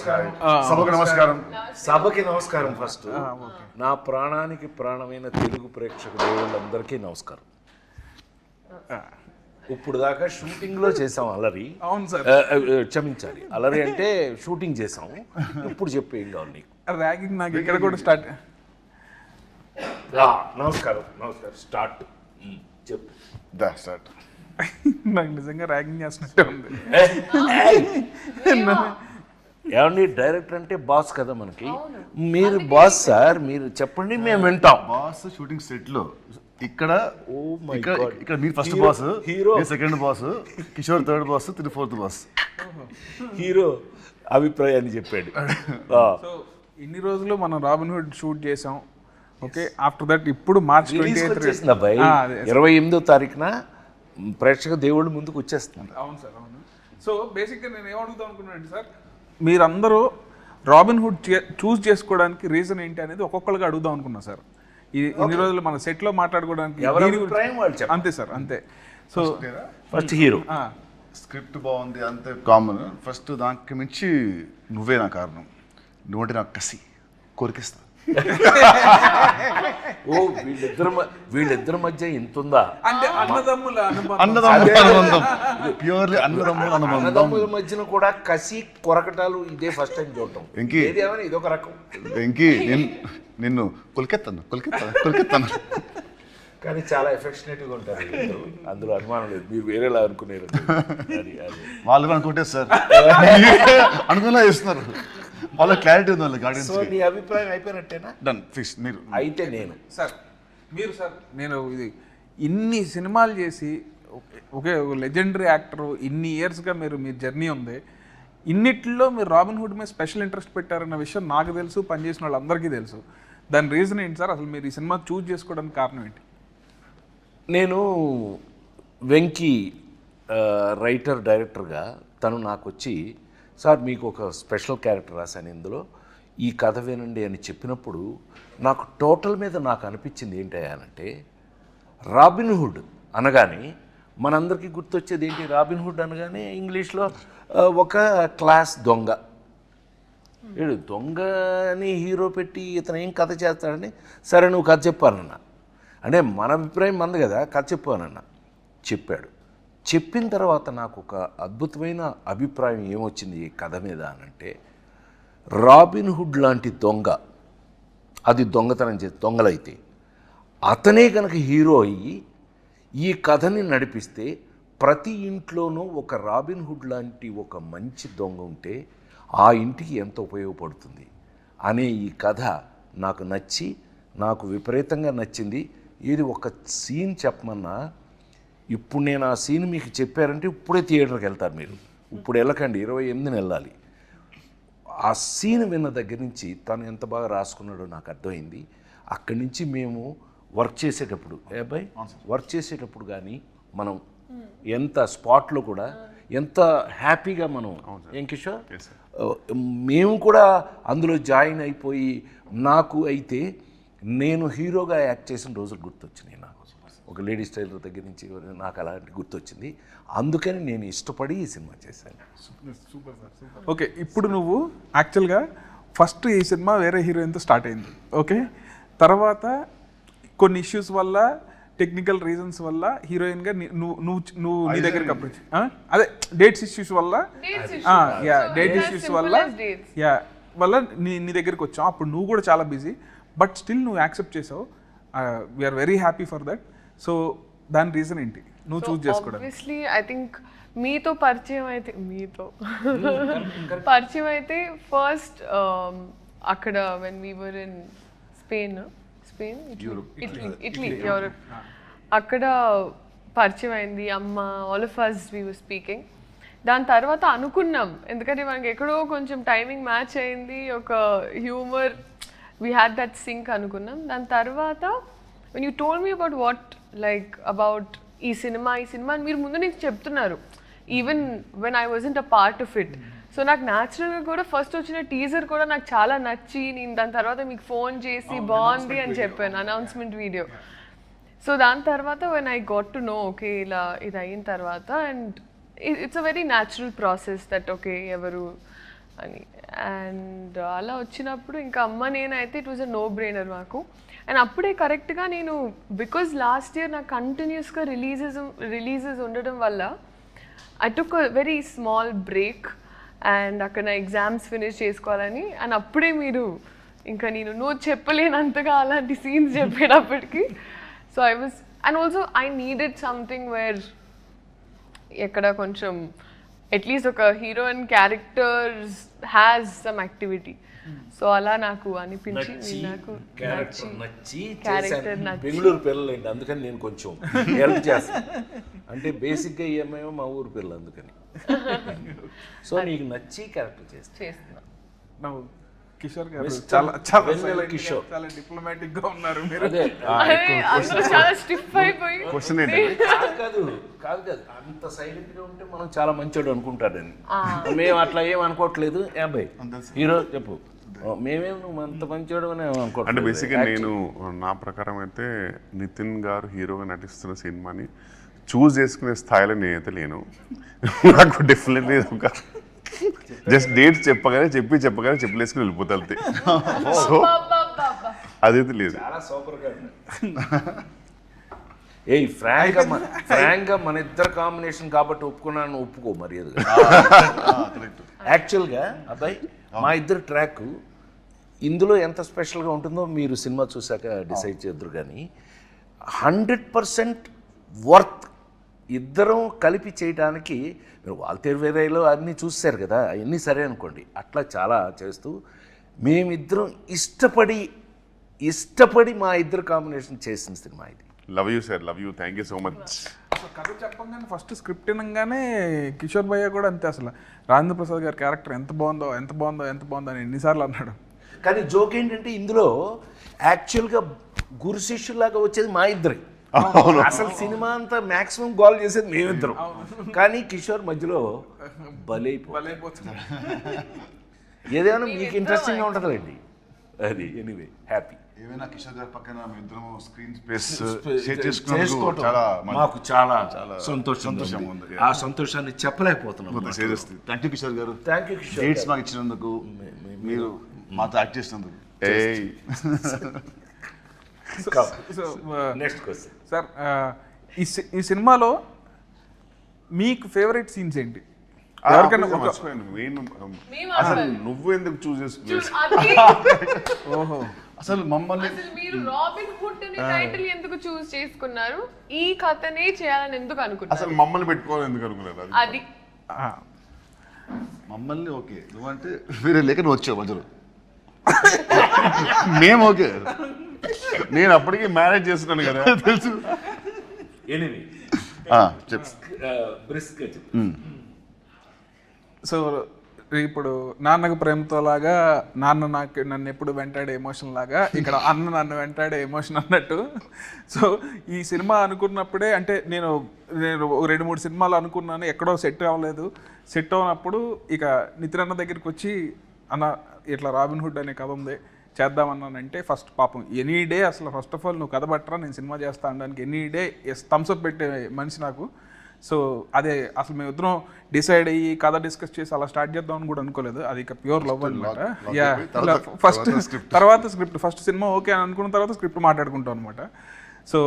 సభకు నమస్కారం. సభకి నమస్కారం. ఫస్ట్ నా ప్రాణానికి ప్రాణమైన తెలుగు ప్రేక్షక దేవుళ్ళందరికీ నమస్కారం. ఇప్పుడు దాకా షూటింగ్ లో చేసాం అలరి. అవును సార్, క్షమించాలి, అలరి అంటే షూటింగ్ చేసాం. ఇప్పుడు చెప్పు ఏం కావాలి నీకు? ర్యాగింగ్ నాకు ఇక్కడ కూడా స్టార్ట్. నమస్కారం నమస్కారం. స్టార్ట్ చెప్పు. స్టార్ట్. నాకు నిజంగా ర్యాగింగ్ చేస్తున్నట్టే ఉంది. ఏమండి, డైరెక్టర్ అంటే బాస్ కదా మనకి. మీరు బాస్ సార్, మీరు చెప్పండి మేము వింటాం. బాస్ షూటింగ్ సెట్ లో ఇక్కడ God. ఇక్కడ మీరు ఫస్ట్ Hero. Boss, Hero. మీరు second boss, Kishore third boss, Tiru fourth boss. Hero అభిప్రాయాన్ని చెప్పాడు. సో ఇన్ని రోజులు మనం రాబిన్హుడ్ షూట్ చేసాం. ఓకే, ఆఫ్టర్ దట్ ఇప్పుడు మార్చ్ 28 అబ్బాయి 28వ తారీఖున ప్రేక్షక దేవుళ్ళు ముందుకు వచ్చేస్తుంది. అవును సార్, అవును. సో బేసిక్గా నేను ఏమడుగుతాం అనుకున్నానండి సార్, మీరందరూ రాబిన్హుడ్ చూస్ చేసుకోవడానికి రీజన్ ఏంటి అనేది ఒక్కొక్కరికి అడుగుదాం అనుకున్నా సార్. ఇన్ని రోజులు మన సెట్లో మాట్లాడుకోవడానికి ఎవరి అభిప్రాయం వాళ్ళు చెప్పండి. అంతే సార్, అంతే. So first hero. స్క్రిప్ట్ బాగుంది అంతే కామన్. ఫస్ట్ దానికి మించి నువ్వే నా కారణం. నువ్వంటే నాకు కసి, కోరికిస్తా. ఓ వీళ్ళిద్దరి మధ్య ఇంత ఉందా? అంటే అన్నదమ్ముల అనుబంధం, ప్యూర్లీ అన్నదమ్ముల అనుబంధం. అన్నదమ్ముల మధ్యన కూడా కసి కొరకటాలు ఇదే ఫస్ట్ టైం చూడటం. వెంకీ, ఏదేమైనా ఇదొక రకం. వెంకీ నిన్ను కొలికెత్తాను. కానీ చాలా ఎఫెక్షనేట్గా ఉంటారు వీళ్ళిద్దరూ. అందులో అనుమానం లేదు. మీరు వేరేలా అనుకునేరు. వాళ్ళు అనుకుంటే సార్ అనుకున్నా చేస్తున్నారు. వాళ్ళ క్లారిటీ ఉంది వాళ్ళకి. సో నీ అభిప్రాయం అయిపోయినట్టేనా? Done, fix. మీరు అయితే నేను సార్, మీరు సార్, నేను ఇది ఇన్ని సినిమాలు చేసి ఒకే లెజెండరీ యాక్టర్, ఇన్ని ఇయర్స్గా మీ జర్నీ ఉంది. ఇన్నిట్లో మీరు రాబిన్హుడ్ మీద స్పెషల్ ఇంట్రెస్ట్ పెట్టారన్న విషయం నాకు తెలుసు, పనిచేసిన వాళ్ళందరికీ తెలుసు. దాని రీజన్ ఏంటి సార్? అసలు మీరు ఈ సినిమా చూస్ చేసుకోవడానికి కారణం ఏంటి? నేను వెంకీ రైటర్ డైరెక్టర్గా తను నాకు వచ్చి, సార్ మీకు ఒక స్పెషల్ క్యారెక్టర్ రాశాను ఇందులో, ఈ కథ వినండి అని చెప్పినప్పుడు నాకు టోటల్ మీద నాకు అనిపించింది ఏంటంటే, రాబిన్హుడ్ అనగానే మనందరికీ గుర్తొచ్చేది ఏంటి? రాబిన్హుడ్ అనగానే ఇంగ్లీష్లో ఒక క్లాస్ దొంగ. వీడు దొంగని హీరో పెట్టి ఇతను ఏం కథ చేస్తాడని, సరే నువ్వు కథ చెప్పానన్నా. అంటే మన అభిప్రాయం మంది కదా, కథ చెప్పానన్నా. చెప్పాడు. చెప్పిన తర్వాత నాకు ఒక అద్భుతమైన అభిప్రాయం ఏమొచ్చింది ఈ కథ మీద అనంటే, రాబిన్హుడ్ లాంటి దొంగ, అది దొంగతనం చేసి దొంగలైతే అతనే కనుక హీరో అయ్యి ఈ కథని నడిపిస్తే ప్రతి ఇంట్లోనూ ఒక రాబిన్హుడ్ లాంటి ఒక మంచి దొంగ ఉంటే ఆ ఇంటికి ఎంత ఉపయోగపడుతుంది అనే ఈ కథ నాకు నచ్చి, నాకు విపరీతంగా నచ్చింది. ఇది ఒక సీన్ చెప్పమన్నా, ఇప్పుడు నేను ఆ సీన్ మీకు చెప్పారంటే ఇప్పుడే థియేటర్కి వెళ్తారు మీరు. ఇప్పుడు వెళ్ళకండి, 28న వెళ్ళాలి. ఆ సీన్ విన్న దగ్గర నుంచి తను ఎంత బాగా రాసుకున్నాడో నాకు అర్థమైంది. అక్కడి నుంచి మేము వర్క్ చేసేటప్పుడు, అబ్బాయి వర్క్ చేసేటప్పుడు కానీ మనం ఎంత స్పాట్లో కూడా ఎంత హ్యాపీగా మనం, ఏం కిషోర్, మేము కూడా అందులో జాయిన్ అయిపోయి, నాకు అయితే నేను హీరోగా యాక్ట్ చేసిన రోజులు గుర్తొచ్చినాయి. నాకు ఒక లేడీస్ టైలర్ దగ్గర నుంచి నాకు అలాంటి గుర్తొచ్చింది. అందుకని నేను ఇష్టపడి ఈ సినిమా చేశాను. Super sir. ఓకే, ఇప్పుడు నువ్వు యాక్చువల్గా ఫస్ట్ ఈ సినిమా వేరే హీరోయిన్తో స్టార్ట్ అయింది. ఓకే, తర్వాత కొన్ని ఇష్యూస్ వల్ల, టెక్నికల్ రీజన్స్ వల్ల హీరోయిన్గా నువ్వు నీ దగ్గరికి అప్రోచ్, అదే డేట్స్ ఇష్యూస్ వల్ల, డేట్ ఇష్యూస్ వల్ల నీ దగ్గరికి వచ్చావు. అప్పుడు నువ్వు కూడా చాలా బిజీ, బట్ స్టిల్ నువ్వు యాక్సెప్ట్ చేసావు. We are very happy for that. So దాని రీజన్ ఏంటి నువ్వు చూస్ చేసుకోవడం? ఆబ్వియస్లీ ఐ థింక్ మీతో పరిచయం అయితే ఫస్ట్ అక్కడ when we were in Italy Europe, అక్కడ పరిచయం అయింది. అమ్మ, all of us we were speaking. దాని తర్వాత అనుకున్నాం, ఎందుకంటే మనకి ఎక్కడో కొంచెం టైమింగ్ మ్యాచ్ అయింది, ఒక humour, we had that sync అనుకున్నాం. దాని తర్వాత when you told me about ఈ సినిమా అని మీరు ముందు నుంచి చెప్తున్నారు, even when I wasn't a part of it. So నాకు న్యాచురల్గా కూడా ఫస్ట్ వచ్చిన టీజర్ కూడా నాకు చాలా నచ్చి, నేను దాని తర్వాత మీకు ఫోన్ చేసి బాగుంది అని చెప్పాను, అనౌన్స్మెంట్ వీడియో. సో దాని తర్వాత when I got to know, okay ఇలా ఇది అయిన తర్వాత, and it's a very natural process that okay ఎవరు అని. అండ్ అలా వచ్చినప్పుడు ఇంకా అమ్మ నేనైతే it was a no brainer మాకు. అండ్ అప్పుడే కరెక్ట్గా నేను బికాజ్ లాస్ట్ ఇయర్ నాకు కంటిన్యూస్గా రిలీజెస్ ఉండడం వల్ల I took a very small break and అక్కడ నా ఎగ్జామ్స్ ఫినిష్ చేసుకోవాలని. అండ్ అప్పుడే మీరు ఇంకా నువ్వు చెప్పలేనంతగా అలాంటి సీన్స్ చెప్పేటప్పటికి so I was and also I needed something where ఎక్కడ కొంచెం అట్లీస్ట్ ఒక heroine character has some activity. So అలా నాకు అనిపించి నాకు క్యారెక్టర్ నచ్చి బెంగళూరు పిల్లలేండి, అందుకని నేను కొంచెం హెల్ప్ చేస్తాను. అంటే బేసిక్గా ఏమేమో మా ఊరు పిల్లలు, అందుకని. సో నీకు నచ్చి క్యారెక్టర్ చేస్తున్నా. కిషోర్ గారు చాలా చాలా కిషోర్ చాలా డిప్లొమాటిక్ గా ఉన్నారు మీరు. అదే చాలా స్టిఫ్ అయిపోయి క్వశ్చన్ ఏంటంటే కాదు అంత సైలెంట్ గా ఉంటే మనం చాలా మంచోడు అనుకుంటాడని. మేము అట్లా ఏం అనుకోవట్లేదు. అబ్బాయి హీరో చెప్పు, మేమేం నువ్వు అంత మంచోడు అని అనుకోవట్లేదు. అంటే బేసిక్గా నేను నా ప్రకారం అయితే నితిన్ గారు హీరోగా నటిస్తున్న సినిమాని చూస్ చేసుకునే స్థాయిలో నేనైతే లేను. నాకు డెఫినెట్లీ ఒక జస్ట్ డేట్స్ చెప్పగానే చెప్పలేసుకుని వెళ్ళిపోతాయి. సో అదైతే లేదు. చాలా సూపర్ గా ఫ్రాంక్ గా మన ఇద్దరు కాంబినేషన్ కాబట్టి ఒప్పుకున్నాను, ఒప్పుకో మర్యాద. యాక్చువల్గా అబ్బాయి మా ఇద్దరు ట్రాక్ ఇందులో ఎంత స్పెషల్గా ఉంటుందో మీరు సినిమా చూసాక డిసైడ్ చేద్దరు. కానీ 100% వర్త్ ఇద్దరం కలిపి చేయడానికి. మీరు వాల్తేరు వేరేలో అన్నీ చూసారు కదా, అవన్నీ సరే అనుకోండి. అట్లా చాలా చేస్తూ మేమిద్దరం ఇష్టపడి మా ఇద్దరు కాంబినేషన్ చేసిన సినిమా ఇది. Love you sir, love you, thank you so much. కథ చెప్పంగానే ఫస్ట్ స్క్రిప్ట్ వినగానే కిషోర్ భయ్య కూడా అంతే, అసలు రాజేంద్ర ప్రసాద్ గారి క్యారెక్టర్ ఎంత బాగుందో అని ఎన్నిసార్లు అన్నాడు. కానీ జోక్ ఏంటంటే ఇందులో యాక్చువల్గా గురు శిష్యులాగా వచ్చేది మా ఇద్దరి. అసలు సినిమా అంతా మాక్సిమం గోల్ చేసేది మేమిద్దరం. కానీ కిషోర్ మధ్యలో బలైపోతుంది. ఏదైనా మీకు ఇంట్రెస్టింగ్గా ఉంటుందండి అది. Anyway happy. ఏమైనా కిషోర్ గారి పక్కన మీ ఇద్దరం స్క్రీన్ స్పేస్ షేర్ చేసుకున్నందుకు మాకు చాలా సంతోషం ఉంది. ఆ సంతోషాన్ని చెప్పలేకపోతున్నాం. థ్యాంక్ యూ కిషోర్ గారు. Thank you Kishore. డేట్స్ మాకు ఇచ్చినందుకు, మీరు మాతో యాక్ట్ చేసినందుకు. నెక్స్ట్ క్వశ్చన్ సార్, ఈ సినిమాలో మీకు ఫేవరెట్ సీన్స్ ఏంటి? ఎవరికైనా అసలు నువ్వు ఎందుకు చూస్ చేసుకున్నావు? ఓహో, అసలు మమ్మల్ని మీరు రాబిన్ హుడ్ అనే టైటిల్ ఎందుకు చూస్ చేసుకున్నారు? ఈ కథనే చేయాలని ఎందుకు అనుకున్నారు? అసలు మమ్మల్ని పెట్టుకోవాలి ఎందుకు అనుకున్నారు? అది మమ్మల్ని ఓకే నువ్వంటే వేరే లేక నువ్వు వచ్చావు మధ్యలో. మేము ఓకే, నేను అప్పటికి మ్యారేజ్ చేస్తున్నాను కదా తెలుసు. ఎనీవే చెప్పు. బ్రిస్క్ సో ఇప్పుడు నాన్నకు ప్రేమతో లాగా నాన్న నన్ను ఎప్పుడు వెంటాడే ఎమోషన్ లాగా ఇక్కడ అన్న నన్ను వెంటాడే ఎమోషన్ అన్నట్టు. సో ఈ సినిమా అనుకున్నప్పుడే, అంటే నేను 2-3 సినిమాలు అనుకున్నాను, ఎక్కడో సెట్ అవ్వలేదు. సెట్ అవునప్పుడు ఇక నితిన్ అన్న దగ్గరికి వచ్చి, అన్న ఇట్లా రాబిన్ హుడ్ అనే కథ ఉంది చేద్దామన్నానంటే, ఫస్ట్ పాపం ఎనీ డే అసలు ఫస్ట్ ఆఫ్ ఆల్ నువ్వు కథ పట్టరా నేను సినిమా చేస్తా అనడానికి ఎనీ డే థమ్స్అప్ పెట్టే మనిషి నాకు. సో అదే అసలు మేము ఇద్దరం డిసైడ్ అయ్యి కథ డిస్కస్ చేసి అలా స్టార్ట్ చేద్దామని కూడా అనుకోలేదు. అది ఇక ప్యూర్ లవ్ అనమాట. తర్వాత స్క్రిప్ట్ ఫస్ట్ సినిమా ఓకే అని అనుకున్న తర్వాత స్క్రిప్ట్ మాట్లాడుకుంటాం అనమాట. సో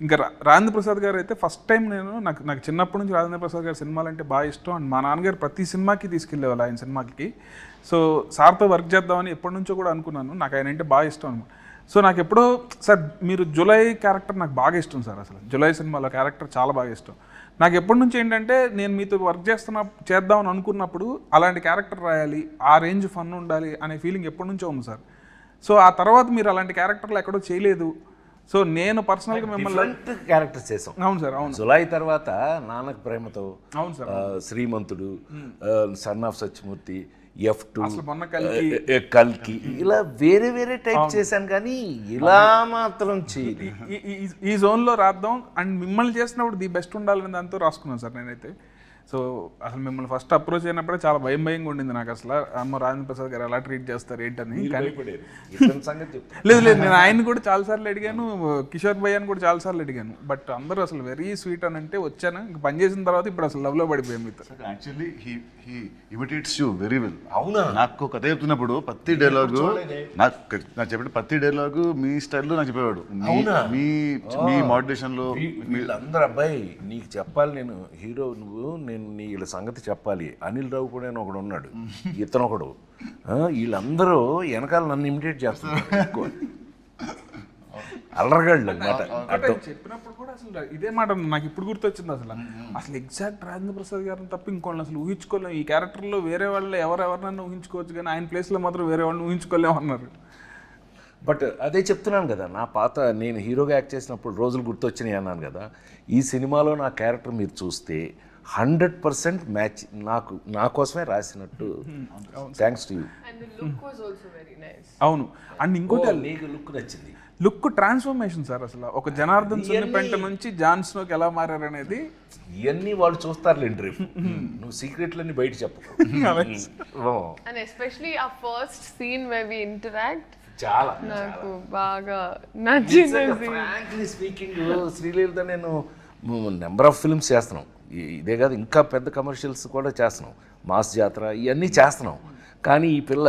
ఇంకా రాజేంద్ర ప్రసాద్ గారు అయితే ఫస్ట్ టైం నాకు చిన్నప్పటి నుంచి రాజేంద్ర ప్రసాద్ గారి సినిమాలు అంటే బాగా ఇష్టం. అండ్ మా నాన్నగారు ప్రతి సినిమాకి తీసుకెళ్ళేవాళ్ళు ఆయన సినిమాకి. సో సార్తో వర్క్ చేద్దామని ఎప్పటి నుంచో కూడా అనుకున్నాను. నాకు ఆయన అంటే బాగా ఇష్టం అనమాట. సో నాకు ఎప్పుడో సార్ మీరు జులై క్యారెక్టర్ నాకు బాగా ఇష్టం సార్. అసలు జులై సినిమాలో క్యారెక్టర్ చాలా బాగా ఇష్టం నాకు. ఎప్పటి నుంచి ఏంటంటే నేను మీతో వర్క్ చేద్దామని అనుకున్నప్పుడు అలాంటి క్యారెక్టర్ రాయాలి, ఆ రేంజ్ ఫన్ ఉండాలి అనే ఫీలింగ్ ఎప్పటి నుంచో ఉంది సార్. సో ఆ తర్వాత మీరు అలాంటి క్యారెక్టర్లు ఎక్కడో చేయలేదు. సో నేను పర్సనల్గా మిమ్మల్ని క్యారెక్టర్స్ చేసాం. అవును సార్, అవును. జులై తర్వాత నాన్నకు ప్రేమతో, అవును sir, Srimanthudu, son of Satyamurthy, F2, కల్కి, ఇలా వేరే టైప్ చేశాను. కానీ ఇలా మాత్రం ఈ జోన్లో రాద్దాం అండ్ మిమ్మల్ని చేసినప్పుడు ది బెస్ట్ ఉండాలని దాంతో రాసుకున్నాను సార్ నేనైతే. సో అసలు మిమ్మల్ని ఫస్ట్ అప్రోచ్ అయినప్పుడే చాలా భయంగా ఉండింది నాకు అసలు. అమ్మ రాజేంద్ర ప్రసాద్ గారు ఎలా ట్రీట్ చేస్తారు ఏంటని. కానీ లేదు నేను ఆయన కూడా చాలాసార్లు అడిగాను, కిషోర్ భయ్యాని కూడా చాలాసార్లు అడిగాను. బట్ అందరూ అసలు వెరీ స్వీట్ అని అంటే వచ్చాను, ఇంక పని చేసిన తర్వాత ఇప్పుడు అసలు లవ్లో పడిపోయాం మీతో. Actually he imitates you very well. అవునా? నాకు కథ చెప్తున్నప్పుడు ప్రతి డైలాగు నాకు చెప్పిన ప్రతి డైలాగు మీ స్టైల్లో నాకు చెప్పేవాడు. మీ మోడ్యులేషన్లో వీళ్ళందరూ అబ్బాయి నీకు చెప్పాలి, నేను హీరో నువ్వు, నేను వీళ్ళ సంగతి చెప్పాలి. అనిల్ రావు కూడా ఒకడు ఉన్నాడు, ఇతను ఒకడు, వీళ్ళందరూ వెనకాల నన్ను ఇమిటేట్ చేస్తున్నారు. అల్లరగాళ్ళు అనమాట. చెప్పినప్పుడు కూడా అసలు ఇదే మాట నాకు ఇప్పుడు గుర్తొచ్చింది. అసలు ఎగ్జాక్ట్ రాజేంద్ర ప్రసాద్ గారిని తప్ప ఇంకోళ్ళని అసలు ఊహించుకోలేము. ఈ క్యారెక్టర్లో వేరే వాళ్ళు ఎవరెవరినైనా ఊహించుకోవచ్చు, కానీ ఆయన ప్లేస్లో మాత్రం వేరే వాళ్ళని ఊహించుకోలేము అన్నారు. బట్ అదే చెప్తున్నాను కదా, నా పాత నేను హీరోగా యాక్ట్ చేసినప్పుడు రోజులు గుర్తొచ్చినాయి అన్నాను కదా. ఈ సినిమాలో నా క్యారెక్టర్ మీరు చూస్తే 100% మ్యాచ్, నా కోసమే రాసినట్టు. Thanks to you. అవును. అండ్ ఇంకోటి నీకు లుక్ నచ్చింది, లుక్ ట్రాన్స్ఫర్మేషన్ సార్. అసలు ఒక జనార్దన్ సున్నిపెంట నుంచి జాన్ స్నోకి ఎలా మారారు అనేది ఇవన్నీ వాళ్ళు చూస్తారులేండి రేపు. నువ్వు సీక్రెట్లన్నీ బయట చెప్పు. And especially our first scene where we interact, చాలా నాకు బాగా నచ్చింది. ఫ్రాంక్లీ స్పీకింగ్, శ్రీలీలతో నేను నెంబర్ ఆఫ్ ఫిల్మ్స్ చేస్తున్నాం. ఇదే కాదు, ఇంకా పెద్ద కమర్షియల్స్ కూడా చేస్తున్నాం, మాస్ జాతర ఇవన్నీ చేస్తున్నాం. కానీ ఈ పిల్ల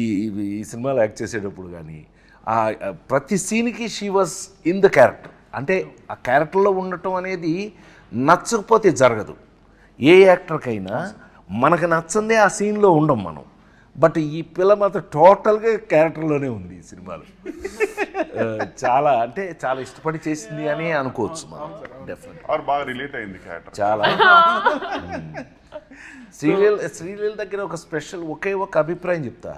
ఈ సినిమాలో యాక్ట్ చేసేటప్పుడు కానీ ప్రతి సీన్కి she was in the character. అంటే ఆ క్యారెక్టర్లో ఉండటం అనేది నచ్చకపోతే జరగదు. ఏ యాక్టర్కైనా మనకు నచ్చందే ఆ సీన్లో ఉండం మనం. బట్ ఈ పిల్ల మాత్రం టోటల్గా క్యారెక్టర్లోనే ఉంది ఈ సినిమాలో. చాలా అంటే చాలా ఇష్టపడి చేసింది అని అనుకోవచ్చు మనం. డెఫినెట్ బాగా రిలేట్ అయింది క్యారెక్టర్ చాలా. శ్రీలీల దగ్గర ఒక స్పెషల్ ఒకే ఒక అభిప్రాయం చెప్తా,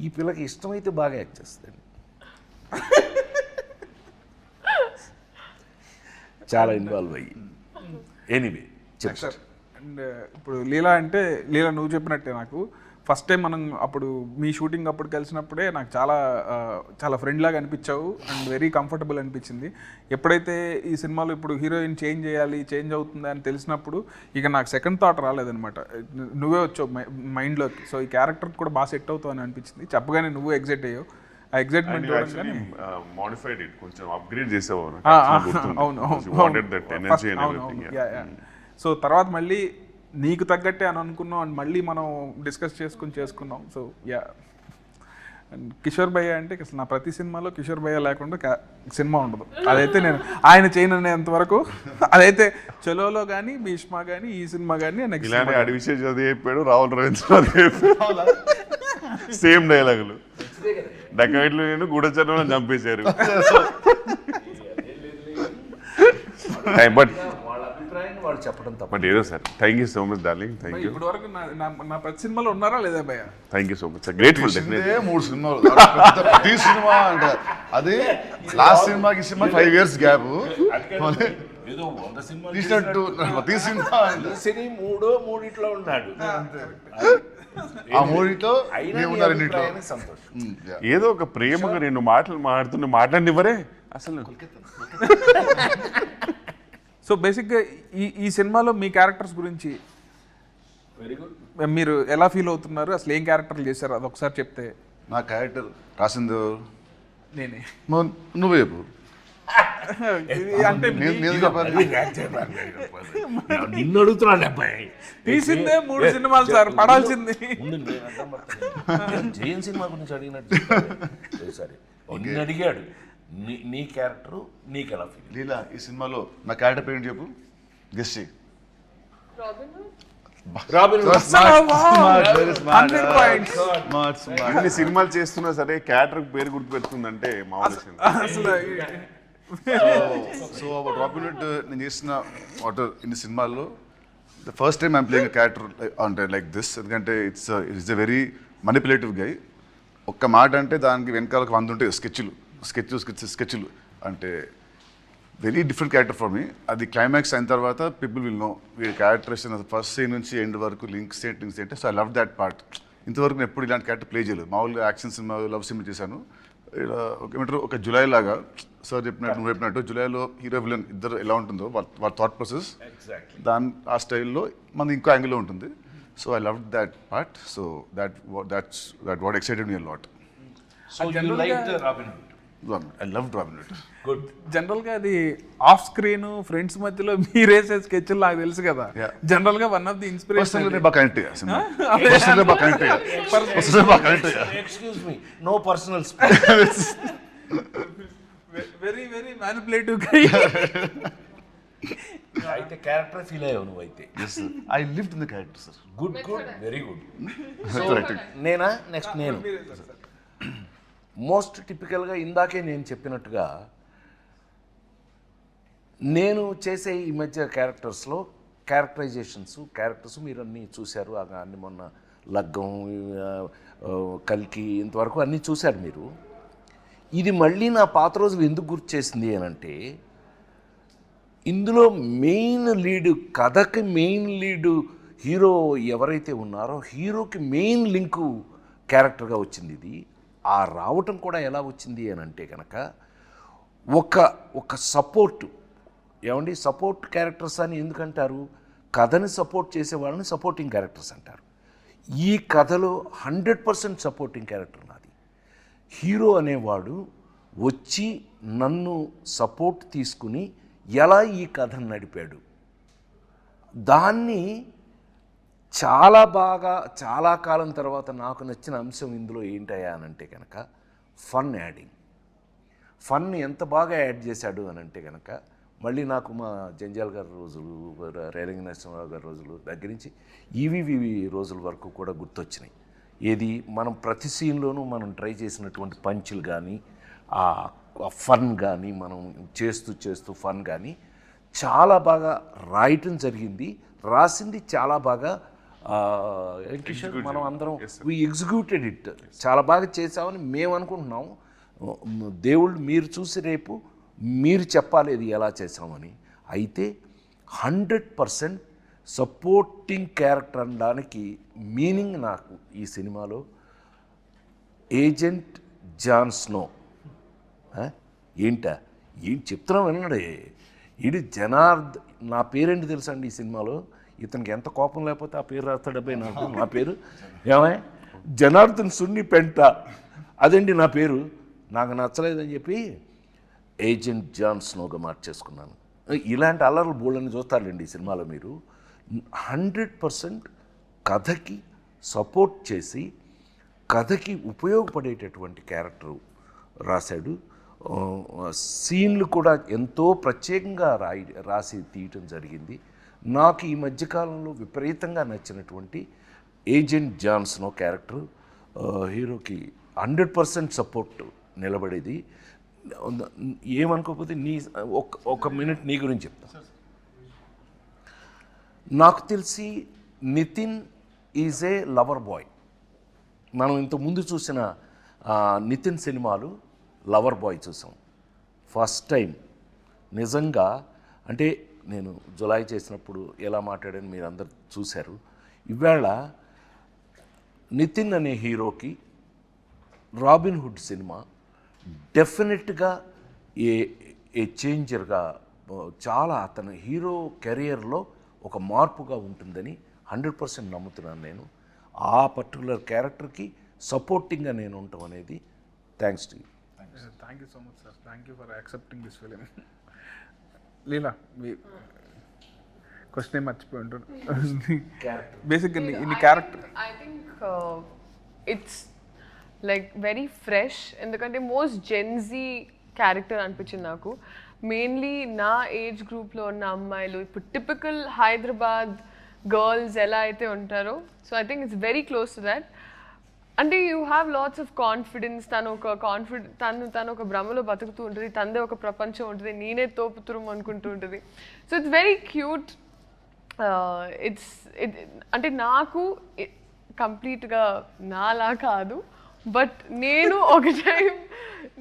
ఈ పిల్లకి ఇష్టమైతే బాగా యాక్ట్ చేస్తుంది. చాలా ఇన్వాల్వ్ అయ్యి. Anyway sir. అండ్ ఇప్పుడు లీలా అంటే, లీలా నువ్వు చెప్పినట్టే నాకు ఫస్ట్ టైం మనం అప్పుడు మీ షూటింగ్ అప్పుడు కలిసినప్పుడే నాకు చాలా ఫ్రెండ్ లాగా అనిపించావు అండ్ వెరీ కంఫర్టబుల్ అనిపించింది. ఎప్పుడైతే ఈ సినిమాలో ఇప్పుడు హీరోయిన్ చేంజ్ అవుతుంది అని తెలిసినప్పుడు ఇక నాకు సెకండ్ థాట్ రాలేదనమాట. నువ్వే వచ్చావు మైండ్లోకి. సో ఈ క్యారెక్టర్ కూడా బాగా సెట్ అవుతావు అని అనిపించింది. చెప్పగానే నువ్వు ఎగ్జైట్ అయ్యావు. ఆ ఎగ్జైట్మెంట్ మోడిఫైడ్ ఇట్, కొంచెం అప్గ్రేడ్ చేసావు. సో తర్వాత మళ్ళీ నీకు తగ్గట్టే అని అనుకున్నాం అండ్ మళ్ళీ మనం డిస్కస్ చేసుకున్నాం. So yeah. అండ్ కిషోర్ భయ్య అంటే అసలు నా ప్రతి సినిమాలో కిషోర్ భయ్య లేకుండా సినిమా ఉండదు. అదైతే నేను ఆయన చేయనంత వరకు అదైతే చలోలో కానీ, భీష్మ కానీ, ఈ సినిమా కానీ నెక్స్ట్ అడివిషేజ్ అది చెప్పాడు, రాహుల్ రవీంద్ర సేమ్ డైలాగులు. డకాయిట్లు నేను గూఢచర్మలో చంపేశారు. బట్ వాళ్ళు చెప్పడం తప్ప. బట్ ఏదో sir, thank you so much darling. Thank you. ఇప్పుడు వరకు నా ప్రతి సినిమాలో ఉన్నారా లేదా భయ్య? Thank you so much, grateful. 3 సినిమాలు, ప్రతి సినిమా అంటే అదే లాస్ట్ సినిమాకి సినిమా 5 years గ్యాప్ తీసినట్టు ప్రతి సినిమా మూడిట్లో ఉన్నాడు. ఆ మూడిట్లో సంతోషం. ఏదో ఒక ప్రేమగా రెండు మాటలు మాట్లాడినివ్వరే అసలు. సో బేసిక్గా ఈ సినిమాలో మీ క్యారెక్టర్స్ గురించి వెరీ గుడ్, మీరు ఎలా ఫీల్ అవుతున్నారు? అసలు ఏం క్యారెక్టర్లు చేశారు అది ఒకసారి చెప్తే. నా క్యారెక్టర్ రాసింది నేనే. నువ్వే చెప్పు. అంటే నిన్ను అడుగుతున్నాడు అబ్బాయి. తీసిందే 3 సినిమాలు సార్, పడాల్సింది. జైన్ సినిమా గురించి అడిగినట్టు సరే నిన్ను అడిగాడు. నీ క్యారెక్టర్ నీకు ఎలా ఫీల్? లీలా, ఈ సినిమాలో నా క్యారెక్టర్ పేరు చెప్పు, గెస్ చేయి. అన్ని సినిమాలు చేస్తున్నా సరే క్యారెక్టర్ పేరు గుర్తు పెడుతుందంటే మామూలు. సో రాబిన్ హుడ్ నేను చేసిన ఇన్ని సినిమాల్లో the first time I'm playing character అంటే లైక్ దిస్. ఎందుకంటే ఇట్స్ ఎ వెరీ మనిపులేటివ్ గై. ఒక్క మాట అంటే దానికి వెనకాలకు 100 ఉంటాయి స్కెచ్లు అంటే very different character for me. అది క్లైమాక్స్ అయిన తర్వాత పీపుల్ విల్ నో వీడి క్యారెక్టరేషన్ ఫస్ట్ సీన్ నుంచి ఎండ్ వరకు లింక్స్ ఏంటి. So I love that part. ఇంతవరకు నేను ఎప్పుడు ఇలాంటి క్యారెక్టర్ ప్లే చేయలేదు. మామూలుగా యాక్షన్ సినిమా, లవ్ సినిమా చేశాను. ఏమంటారు ఒక జూలై లాగా సార్ చెప్పినట్టు నువ్వు చెప్పినట్టు జూలైలో హీరో విలన్ ఇద్దరు ఎలా ఉంటుందో వాళ్ళ థాట్ ప్రాసెస్ ఆ స్టైల్లో మనది ఇంకో యాంగిల్లో ఉంటుంది. So I love that part. So that what excited me a lot. So you liked Robin Hood. I love robin hood. Good. జనరల్గా అది ఆఫ్ స్క్రీన్ ఫ్రెండ్స్ మధ్యలో మీరేసే స్కెచ్లు నాకు తెలుసు కదా. Yeah. జనరల్గా వన్ ఆఫ్ ది ఇన్స్పిరేషన్ పర్సనల్గా బాగా కనెక్ట్ అయ్యా సినిమా. పర్సనల్గా బాగా కనెక్ట్ అయ్యా. పర్సనల్గా బాగా కనెక్ట్ అయ్యా. Excuse me, no personal very very manipulative guy. అయితే క్యారెక్టర్ ఫీల్ అయ్యావు నువ్వు అయితే. I lived in the character sir. Good very good. Correct. నేనా నెక్స్ట్ నేను మోస్ట్ టిపికల్గా ఇందాకే నేను చెప్పినట్టుగా నేను చేసే ఈ మధ్య క్యారెక్టర్స్ మీరు అన్నీ చూశారు. అన్ని మొన్న లగ్గం, కల్కి, ఇంతవరకు అన్నీ చూశారు మీరు. ఇది మళ్ళీ నా పాత రోజులు ఎందుకు గుర్తు చేసింది అని అంటే, ఇందులో మెయిన్ లీడు, కథకి మెయిన్ లీడు హీరో ఎవరైతే ఉన్నారో హీరోకి మెయిన్ లింకు క్యారెక్టర్గా వచ్చింది ఇది. ఆ రావటం కూడా ఎలా వచ్చింది అని అంటే కనుక ఒక సపోర్ట్, ఏమండి సపోర్ట్ క్యారెక్టర్స్ అని ఎందుకంటారు? కథని సపోర్ట్ చేసే వాళ్ళని సపోర్టింగ్ క్యారెక్టర్స్ అంటారు. ఈ కథలో 100% సపోర్టింగ్ క్యారెక్టర్ నాది. హీరో అనేవాడు వచ్చి నన్ను సపోర్ట్ తీసుకుని ఎలా ఈ కథను నడిపాడు, దాన్ని చాలా బాగా చాలా కాలం తర్వాత నాకు నచ్చిన అంశం ఇందులో ఏంటయ్యా అని అంటే కనుక ఫన్ యాడింగ్. ఫన్ ఎంత బాగా యాడ్ చేశాడు అని అంటే కనుక మళ్ళీ నాకు మా జంజాల్ గారి రోజులు, రేలంగి నరసింహరావు గారి రోజులు దగ్గర నుంచి ఈవీవి రోజుల వరకు కూడా గుర్తొచ్చినాయి. ఏది మనం ప్రతి సీన్లోనూ మనం ట్రై చేసినటువంటి పంచులు కానీ, ఆ ఫన్ కానీ, మనం చేస్తూ ఫన్ కానీ చాలా బాగా రాయటం జరిగింది. రాసింది చాలా బాగా కిషోర్, మనం అందరం వీ ఎగ్జిక్యూటెడ్ ఇట్. చాలా బాగా చేసామని మేము అనుకుంటున్నాం. దేవుళ్ళు మీరు చూసి రేపు మీరు చెప్పాలి ఇది ఎలా చేసామని. అయితే 100% సపోర్టింగ్ క్యారెక్టర్ అనడానికి మీనింగ్ నాకు ఈ సినిమాలో ఏజెంట్ జాన్ స్నో. ఏం చెప్తున్నాం విన్నాడే, ఇది నా పేరేంటి తెలుసా అండి ఈ సినిమాలో? ఇతనికి ఎంత కోపం లేకపోతే ఆ పేరు రాస్తాడబ్బాయి నాకు. నా పేరు ఏమై జనార్దన్ సున్ని పెంట, అదండి నా పేరు. నాకు నచ్చలేదని చెప్పి ఏజెంట్ జాన్ స్నోగా మార్చేసుకున్నాను. ఇలాంటి అల్లర్లు బోళ్ళని చూస్తారండి ఈ సినిమాలో మీరు. 100% కథకి సపోర్ట్ చేసి కథకి ఉపయోగపడేటటువంటి క్యారెక్టర్ రాశాడు. సీన్లు కూడా ఎంతో ప్రత్యేకంగా రాసి తీయటం జరిగింది. నాకు ఈ మధ్యకాలంలో విపరీతంగా నచ్చినటువంటి ఏజెంట్ జాన్ స్నో క్యారెక్టర్ హీరోకి 100% సపోర్ట్ నిలబడేది. ఏమనుకోకపోతే ఒక మినిట్ నీ గురించి చెప్తా. నాకు తెలిసి Nithin is a lover boy. మనం ఇంతకుముందు చూసిన నితిన్ సినిమాలు లవర్ బాయ్ చూసాం. ఫస్ట్ టైం నిజంగా అంటే నేను జులై చేసినప్పుడు ఎలా మాట్లాడాను మీరు అందరు చూశారు. ఇవాళ నితిన్ అనే హీరోకి రాబిన్ హుడ్ సినిమా డెఫినెట్గా ఏ చేంజర్గా, చాలా అతను హీరో కెరియర్లో ఒక మార్పుగా ఉంటుందని 100% నమ్ముతున్నాను నేను. ఆ పర్టికులర్ క్యారెక్టర్కి సపోర్టింగ్గా నేను ఉండటం అనేది thanks to you. Thank you so much sir. Thank you for accepting this film. Leela, me question మర్చిపోయి ఉంటాను. బేసిక్గా ఇన్ని character I think it's like very fresh. ఎందుకంటే మోస్ట్ జెన్జీ క్యారెక్టర్ అనిపించింది నాకు. మెయిన్లీ నా ఏజ్ గ్రూప్లో ఉన్న అమ్మాయిలు, ఇప్పుడు టిపికల్ హైదరాబాద్ గర్ల్స్ ఎలా అయితే ఉంటారో, so I think it's very close to that. అంటే you have lots of confidence. తను ఒక భ్రమలో బతుకుతూ ఉంటుంది, తనదే ఒక ప్రపంచం ఉంటుంది, నేనే తోపుతురం అనుకుంటూ ఉంటుంది. So it's very cute. అంటే నాకు కంప్లీట్గా నాలా కాదు, బట్ నేను ఒక time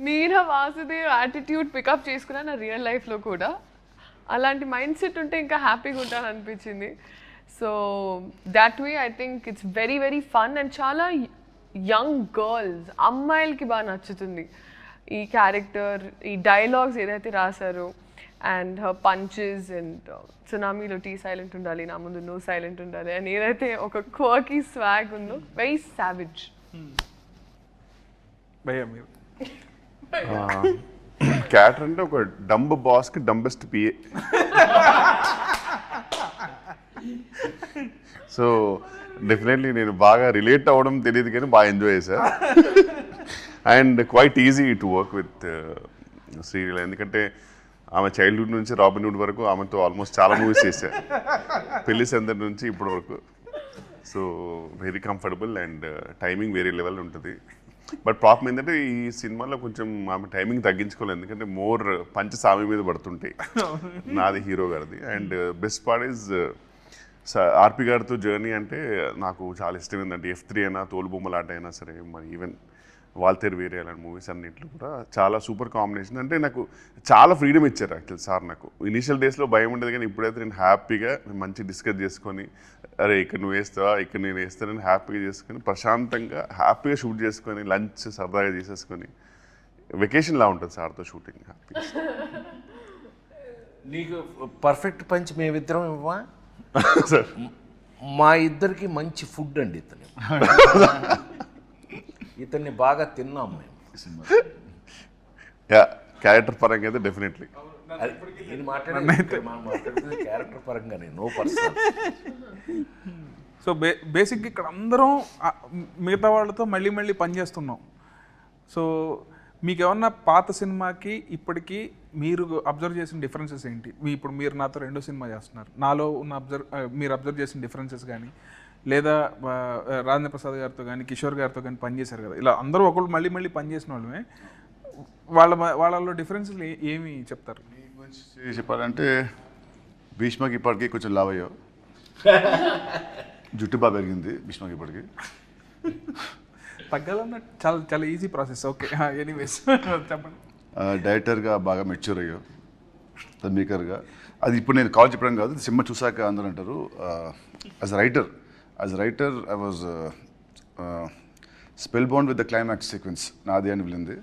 Neena Vasudev attitude pick up చేసుకున్నాను నా రియల్ లైఫ్లో కూడా. అలాంటి మైండ్ సెట్ ఉంటే ఇంకా హ్యాపీగా ఉంటాను అనిపించింది. So that way I think it's very very fun. And చాలా యంగ్ గర్ల్స్, అమ్మాయిలకి బాగా నచ్చుతుంది. ఈ క్యారెక్టర్ ఈ డైలాగ్స్ ఏదైతే రాశారో అండ్ హర్ పంచెస్ అండ్ సునామీలో టీ సైలెంట్ ఉండాలి, నా ముందు నో సైలెంట్ ఉండాలి అని ఏదైతే ఒక క్వర్కీ స్వాగ్ ఉందో, వెరీ సావిజ్. భయ్యా మీరు క్యాటర్ అంటే ఒక డంబ్ బాస్కి డంబెస్ట్ పిఏ. సో డెఫినెట్లీ నేను బాగా రిలేట్ అవ్వడం తెలియదు కానీ బాగా ఎంజాయ్ చేశా. And quiet easy to work with Sreeleela, ఎందుకంటే ఆమె చైల్డ్హుడ్ నుంచి రాబిన్హుడ్ వరకు ఆమెతో ఆల్మోస్ట్ చాలా మూవీస్ చేశా, పెళ్లి సందడి నుంచి ఇప్పటి వరకు. So very comfortable and timing వేరే లెవెల్ ఉంటుంది. బట్ ప్రాబ్లం ఏంటంటే ఈ సినిమాలో కొంచెం ఆమె టైమింగ్ తగ్గించుకోలేదు, ఎందుకంటే మోర్ పంచ్ సామి మీద పడుతుంటాయి నాది హీరో గారిది. అండ్ బెస్ట్ పార్ట్ ఈజ్ ఆర్పి గారితో జర్నీ అంటే నాకు చాలా ఇష్టం. ఏంటంటే F3 అయినా, తోలుబొమ్మలాట అయినా సరే, మరి ఈవెన్ వాల్తేరు వేరే అలాంటి మూవీస్ అన్నింటిలో కూడా చాలా సూపర్ కాంబినేషన్. అంటే నాకు చాలా ఫ్రీడమ్ ఇచ్చారు యాక్చువల్ సార్. నాకు ఇనీషియల్ డేస్లో భయం ఉండేది, కానీ ఇప్పుడైతే నేను హ్యాపీగా మంచి డిస్కస్ చేసుకొని, అరే ఇక్కడ నువ్వు వేస్తావా, ఇక్కడ నేను వేస్తానని హ్యాపీగా చేసుకొని, ప్రశాంతంగా హ్యాపీగా షూట్ చేసుకొని, లంచ్ సరదాగా చేసేసుకొని, వెకేషన్లా ఉంటుంది సార్తో షూటింగ్. హ్యాపీ. నీకు పర్ఫెక్ట్ పంచ్ మేమిద్దరం ఇవ్వా సార్? మా ఇద్దరికి మంచి ఫుడ్ అండి ఇతన్ని బాగా తిన్నాం మేము. యా, క్యారెక్టర్ పరంగా అయితే డెఫినెట్లీ. నేను మాట్లాడుతుంది క్యారెక్టర్ పరంగానే, నో పర్సనల్. సో బేసిక్గా ఇక్కడ అందరం మిగతా వాళ్ళతో మళ్ళీ మళ్ళీ పనిచేస్తున్నాం. సో మీకు ఏమన్నా పాత సినిమాకి ఇప్పటికీ మీరు అబ్జర్వ్ చేసిన డిఫరెన్సెస్ ఏంటి? ఇప్పుడు మీరు నాతో 2వ సినిమా చేస్తున్నారు, నాలో ఉన్న మీరు అబ్జర్వ్ చేసిన డిఫరెన్సెస్ కానీ, లేదా రాజేంద్ర ప్రసాద్ గారితో కానీ, కిషోర్ గారితో కానీ పనిచేశారు కదా, ఇలా అందరూ ఒకళ్ళు మళ్ళీ మళ్ళీ పనిచేసిన వాళ్ళమే, వాళ్ళలో డిఫరెన్సెస్ ఏమి చెప్తారు? మీ గురించి చెప్పాలంటే భీష్మకి ఇప్పటికీ కొంచెం లావ్ అయ్యావు, జుట్టు బాగా పెరిగింది భీష్మకి ఇప్పటికి. తగ్గాలన్న చాలా చాలా ఈజీ ప్రాసెస్. ఓకే, ఎనీవేస్ చెప్పండి. డైరెక్టర్గా బాగా మెచ్యూర్ అయ్యావు, మేకర్గా. అది ఇప్పుడు నేను కాల్ చెప్పడం కాదు, సినిమా చూసాక అందరూ అంటారు. As writer I was spellbound with the climax sequence, నాది అని వెళ్ళింది.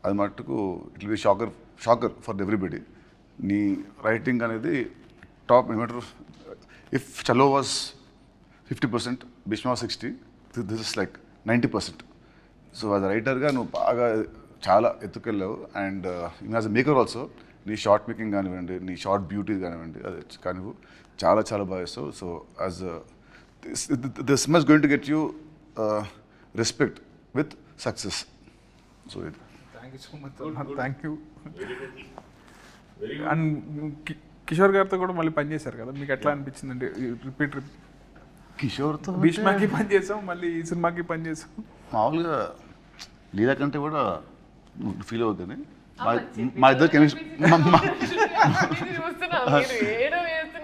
అది మట్టుకు it will be shocker for everybody. నీ రైటింగ్ అనేది టాప్. ఏమంటారు, if Chalo was 50%, Bheeshma 60, this is like 90%. So as రైటర్గా నువ్వు బాగా చాలా ఎత్తుకెళ్ళావు. And as a maker also నీ షార్ట్ మేకింగ్ కానివ్వండి, నీ షార్ట్ బ్యూటీ కానివ్వండి, అది కానివ్వు చాలా చాలా బాగా చేస్తావు. So as this must going to get you respect with success. So ఇది. Thank you so much. Thank you. And Kishore గారితో కూడా మళ్ళీ పనిచేశారు కదా, మీకు ఎట్లా అనిపించిందండి? రిపీట్ కిషోర్తో భీష్మకి పనిచేసాం, మళ్ళీ ఈ సినిమాకి పనిచేసాం. మామూలుగా లీలా కంటే కూడా ఫీల్ అవుతుంది. మా ఇద్దరు కెమిస్ట్రీ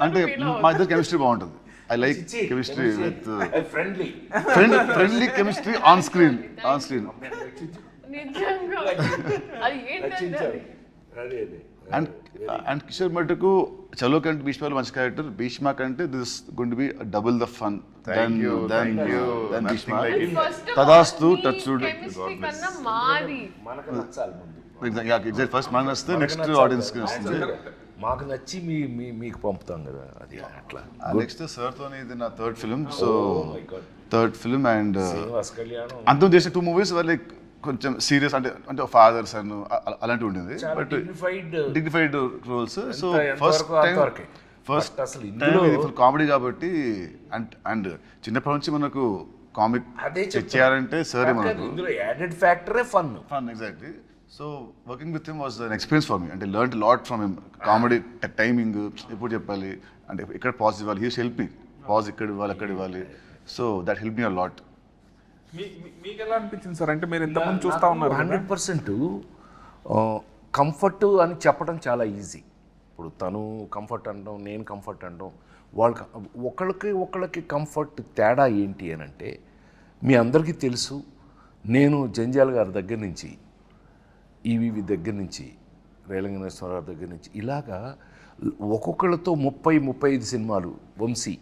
అంటే మా ఇద్దరు కెమిస్ట్రీ బాగుంటుంది. I like chemistry with friendly chemistry on screen. And Kishore మటుకు చలో కంటే భీష్మలో మంచి క్యారెక్టర్, భీష్మ కంటే this going to be double the fun than Bheeshma. తదాస్తు టచ్వుడ్. ఫస్ట్ మనకు వస్తే నెక్స్ట్ ఆడియన్స్కి వస్తుంది. మాకు నచ్చి మీకు పంపుతాం కదా, అది అట్లా. నెక్స్ట్ సార్తో ఇది నా third film. So third film and కళ్యాణం అంతం చేసిన 2 మూవీస్ లైక్ కొంచెం సీరియస్, అంటే ఫాదర్ సన్ అలాంటివి ఉంటుంది, but dignified roles. So first time ఇది ఫుల్ కామెడీ కాబట్టి. అండ్ చిన్నప్పటి నుంచి మనకు కామిక్ చేయాలంటే సరే మనకు fun. Exactly. So working with him was an experience for me. అంటే learn lot from him. Comedy timing ఎప్పుడు చెప్పాలి, అంటే ఇక్కడ పాజ్ ఇవ్వాలి, హీ హెల్ప్ మీ, పాజ్ ఇక్కడ ఇవ్వాలి, అక్కడ ఇవ్వాలి. So that help me a lot. మీకు ఎలా అనిపించింది సార్? అంటే మీరు ఎంతమంది చూస్తూ ఉన్నారు? 100% కంఫర్ట్ అని చెప్పడం చాలా ఈజీ. ఇప్పుడు తను కంఫర్ట్ అనడం, నేను కంఫర్ట్ అనడం, ఒకళ్ళకి కంఫర్ట్ తేడా ఏంటి అని అంటే, మీ అందరికీ తెలుసు, నేను జంజాల్ గారి దగ్గర నుంచి, ఈవీవి దగ్గర నుంచి, రేలంగనేశ్వరరావు దగ్గర నుంచి, ఇలాగా ఒక్కొక్కళ్ళతో 30-35 సినిమాలు, వంశీ,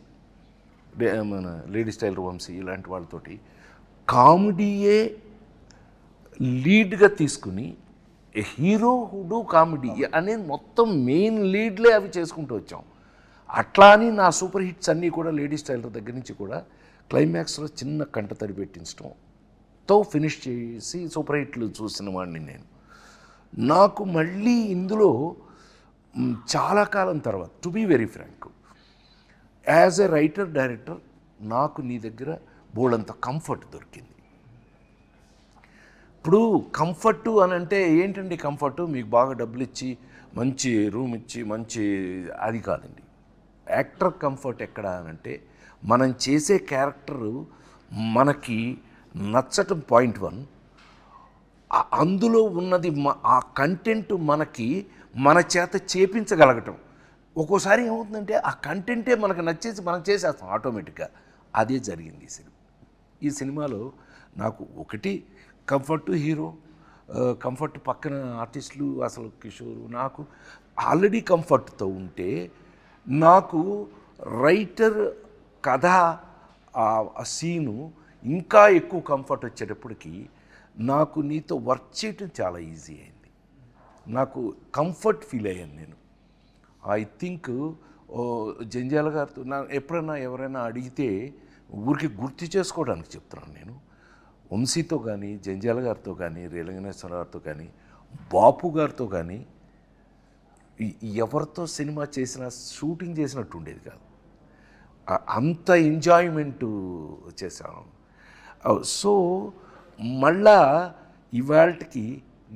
మన లేడీస్ టైలర్ వంశీ, ఇలాంటి వాళ్ళతోటి కామెడీయే లీడ్గా తీసుకుని హీరో హు డూ కామెడీ అనేది మొత్తం మెయిన్ లీడ్లే అవి చేసుకుంటూ వచ్చాం. అట్లా అని నా సూపర్ హిట్స్ అన్నీ కూడా లేడీ స్టైలర్ దగ్గర నుంచి కూడా క్లైమాక్స్లో చిన్న కంట తడి పెట్టించడంతో ఫినిష్ చేసి సూపర్ హిట్లు చూసిన వాడిని నేను. నాకు మళ్ళీ ఇందులో చాలా కాలం తర్వాత, to be very frank, as a writer director నాకు నీ దగ్గర బోల్డంత కంఫర్ట్ దొరికింది. ఇప్పుడు కంఫర్టు అని అంటే ఏంటండి కంఫర్టు? మీకు బాగా డబ్బులు ఇచ్చి మంచి రూమ్ ఇచ్చి మంచి అది కాదండి. యాక్టర్ కంఫర్ట్ ఎక్కడ అని అంటే మనం చేసే క్యారెక్టరు మనకి నచ్చటం పాయింట్ 1, అందులో ఉన్నది ఆ కంటెంట్ మనకి మన చేత చేపించగలగటం. ఒక్కోసారి ఏమవుతుందంటే ఆ కంటెంటే మనకు నచ్చేసి మనం చేసేస్తాం ఆటోమేటిక్గా. అదే జరిగింది ఈ సినిమాలో. నాకు ఒకటి కంఫర్ట్ హీరో, కంఫర్ట్ పక్కన ఆర్టిస్టులు, అసలు కిషోర్ నాకు ఆల్రెడీ కంఫర్ట్తో ఉంటే, నాకు రైటర్ కథ ఆ సీను ఇంకా ఎక్కువ కంఫర్ట్ వచ్చేటప్పటికి నాకు నీతో వర్క్ చేయటం చాలా ఈజీ అయింది. నాకు కంఫర్ట్ ఫీల్ అయ్యాను నేను. ఐ థింక్ జంజాల గారితో ఎప్పుడైనా ఎవరైనా అడిగితే ఊరికి గుర్తు చేసుకోవడానికి చెప్తున్నాను నేను. వంశీతో కానీ, జంజాల గారితో కానీ, రేలంగనేశ్వర గారితో కానీ, బాపు గారితో కానీ ఎవరితో సినిమా చేసినా షూటింగ్ చేసినట్టు ఉండేది కాదు. అంత ఎంజాయ్మెంట్ చేశాను. సో మళ్ళా ఇవాళకి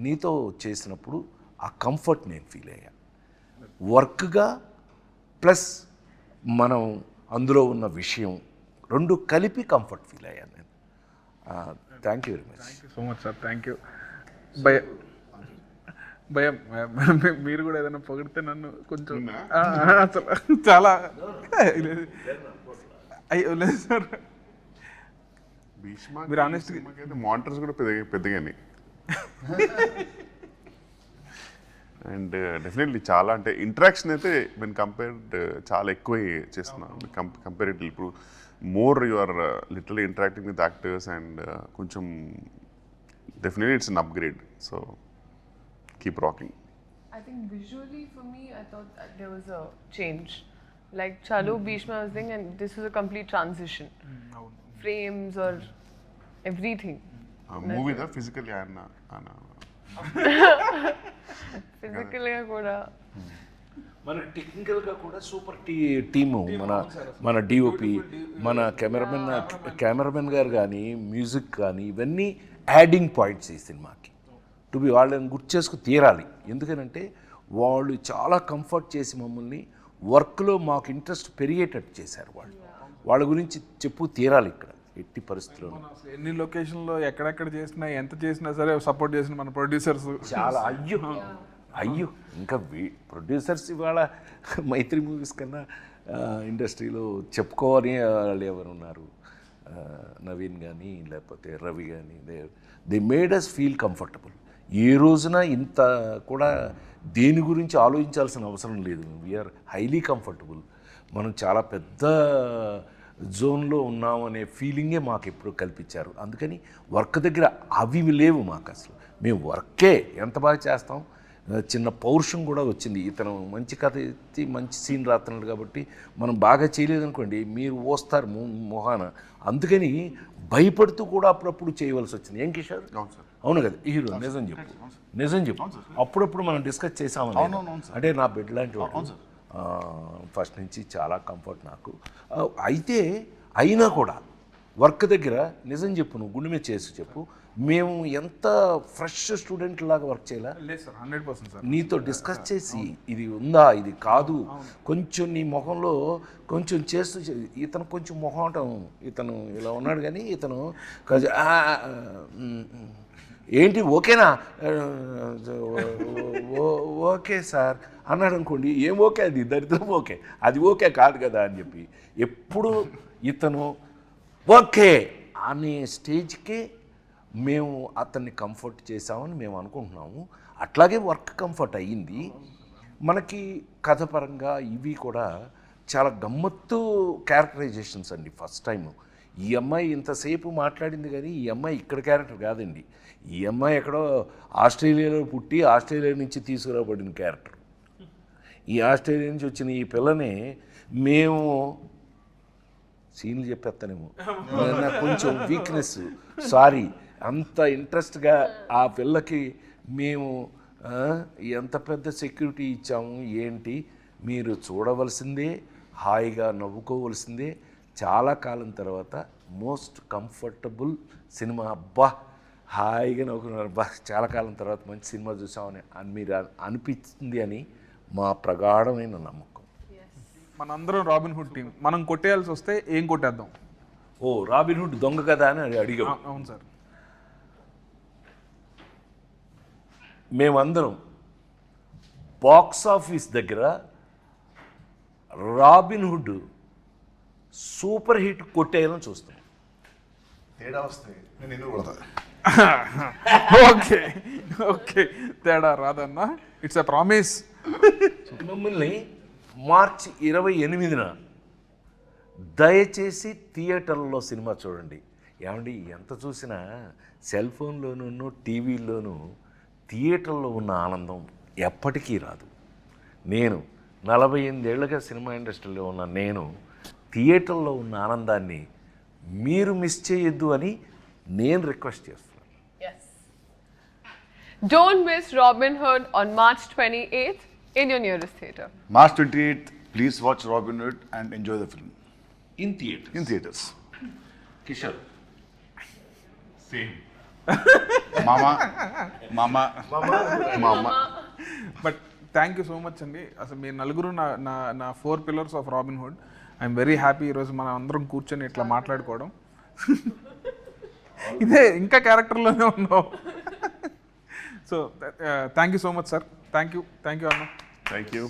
నీతో చేసినప్పుడు ఆ కంఫర్ట్ నేను ఫీల్ అయ్యా. వర్క్గా ప్లస్ మనం అందులో ఉన్న విషయం రెండు కలిపి కంఫర్ట్ ఫీల్ అయ్యాను నేను. Thank you very much. Thank you so much sir. Thank you. భయం మీరు కూడా ఏదైనా పొగిడితే నన్ను కొంచెం అసలు చాలా అయ్యో లేదు సార్. మీరు ఆనెస్ట్ మానిటర్స్ కూడా పెద్దగానే అండ్ డెఫినెట్లీ చాలా అంటే ఇంటరాక్షన్ అయితే వెన్ కంపేర్డ్ చాలా ఎక్కువ చేస్తున్నాను కంపేరిటివ్. ఇప్పుడు more you are literally interacting with actors and కొంచెం definitely it's an upgrade. So keep rocking. I think visually for me, I thought that there was a change. Like Chalu, Bhishma was thing, and this was a complete transition. Frames or everything. Movie da physically ana Physically kuda. మన టెక్నికల్గా కూడా super team, మన DOP, మన cameraman గారు కానీ, music కానీ, ఇవన్నీ adding points ఈ సినిమాకి. టు బి వాళ్ళని గుర్తు చేసుకు తీరాలి. ఎందుకనంటే వాళ్ళు చాలా కంఫర్ట్ చేసి మమ్మల్ని వర్క్లో మాకు ఇంట్రెస్ట్ పెరిగేటట్టు చేశారు. వాళ్ళ గురించి చెప్పు తీరాలి ఇక్కడ ఎట్టి పరిస్థితుల్లో. ఎన్ని లొకేషన్లో ఎక్కడెక్కడ చేసినా ఎంత చేసినా సరే సపోర్ట్ చేసిన మన ప్రొడ్యూసర్స్ చాలా అయ్యో ఇంకా ప్రొడ్యూసర్స్ ఇవాళ మైత్రి మూవీస్ కన్నా ఇండస్ట్రీలో చెప్పుకోవాలి వాళ్ళు ఎవరున్నారు? నవీన్ కానీ లేకపోతే రవి కానీ, they made us feel comfortable. ఏ రోజున ఇంత కూడా దేని గురించి ఆలోచించాల్సిన అవసరం లేదు. We're highly comfortable. మనం చాలా పెద్ద జోన్లో ఉన్నామనే ఫీలింగే మాకు ఎప్పుడు కల్పించారు. అందుకని వర్క్ దగ్గర అవి లేవు మాకు అసలు. మేము వర్కే ఎంత బాగా చేస్తాం. చిన్న పౌరుషం కూడా వచ్చింది. ఇతను మంచి కథ ఎత్తి మంచి సీన్ రాస్తున్నాడు కాబట్టి మనం బాగా చేయలేదనుకోండి మీరు వస్తారు మొహాన. అందుకని భయపడుతూ కూడా అప్పుడప్పుడు చేయవలసి వచ్చింది. ఏం కిషోర్? అవును కదా హీరో? నిజం చెప్పు. అప్పుడప్పుడు మనం డిస్కస్ చేసామని. అంటే నా బిడ్డ లాంటి వాడు ఫస్ట్ నుంచి చాలా కంఫర్ట్ నాకు. అయితే అయినా కూడా వర్క్ దగ్గర నిజం చెప్పు, నువ్వు గుండె మీద చేసి చెప్పు, మేము ఎంత ఫ్రెష్ స్టూడెంట్ లాగా వర్క్ చేయాలా? లేదు సార్, 100% సార్. నీతో డిస్కస్ చేసి ఇది ఉందా ఇది కాదు కొంచెం నీ మొహంలో కొంచెం చేస్తూ ఇతను కొంచెం మొహం ఇతను ఇలా ఉన్నాడు కానీ ఇతను ఏంటి ఓకేనా ఓకే సార్ అన్నాడు అనుకోండి. ఏం ఓకే అది దరిద్రం ఓకే, అది ఓకే కాదు కదా అని చెప్పి ఎప్పుడు ఇతను ఓకే అనే స్టేజ్కే మేము అతన్ని కంఫర్ట్ చేసామని మేము అనుకుంటున్నాము. అట్లాగే వర్క్ కంఫర్ట్ అయ్యింది మనకి. కథ పరంగా ఇవి కూడా చాలా గమ్మత్తు క్యారెక్టరైజేషన్స్ అండి. ఫస్ట్ టైం ఈ అమ్మాయి ఇంతసేపు మాట్లాడింది కానీ ఈ అమ్మాయి ఇక్కడ క్యారెక్టర్ కాదండి. ఈ అమ్మాయి ఎక్కడో ఆస్ట్రేలియాలో పుట్టి ఆస్ట్రేలియా నుంచి తీసుకురాబడిన క్యారెక్టర్. ఈ ఆస్ట్రేలియా నుంచి వచ్చిన ఈ పిల్లని మేము సీన్లు చెప్పేస్తానేమో, నాకు కొంచెం వీక్నెస్, సారీ. అంత ఇంట్రెస్ట్గా ఆ పిల్లకి మేము ఎంత పెద్ద సెక్యూరిటీ ఇచ్చాము ఏంటి, మీరు చూడవలసిందే, హాయిగా నవ్వుకోవలసిందే. చాలా కాలం తర్వాత మోస్ట్ కంఫర్టబుల్ సినిమా. అబ్బా హాయిగా నవ్వుకున్నారు, అబ్బా చాలా కాలం తర్వాత మంచి సినిమా చూసామని మీరు అనిపిస్తుంది అని మా ప్రగాఢమైన నమ్మకం. మనందరం రాబిన్ హుడ్ టీం. మనం కొట్టేయాల్సి వస్తే ఏం కొట్టేద్దాం? ఓ రాబిన్ హుడ్ దొంగ కదా అని అడిగాం. అవును సార్. మేమందరం బాక్స్ ఆఫీస్ దగ్గర రాబిన్ హుడ్ సూపర్ హిట్ కొట్టేయాలని చూస్తాం. తేడా వస్తే నేను ఎందుకు కొడతా? ఓకే ఓకే, తేడా రాదన్నా, ఇట్స్ ఎ ప్రామిస్. మిమ్మల్ని మార్చి 28న దయచేసి థియేటర్లో సినిమా చూడండి. ఏమండి ఎంత చూసినా సెల్ ఫోన్లోనూ టీవీల్లోనూ థియేటర్లో ఉన్న ఆనందం ఎప్పటికీ రాదు. నేను 48 ఏళ్ళుగా సినిమా ఇండస్ట్రీలో ఉన్న నేను థియేటర్లో ఉన్న ఆనందాన్ని మీరు మిస్ చేయొద్దు అని నేను రిక్వెస్ట్ చేస్తున్నాను. Don't miss Robin Hood on March 28th in your nearest theatre. March 28th, please watch Robin Hood and enjoy the film in theatre. in theaters. Kishore Mama. But thank you so much అండి. అసలు మీరు నలుగురు నా 4 pillars of robin hood. I'm very happy ఈరోజు మనం అందరం కూర్చొని ఇట్లా మాట్లాడుకోవడం. ఇదే ఇంకా క్యారెక్టర్లోనే ఉన్నావు. So thank you so much sir. Thank you అన్న. Thank you.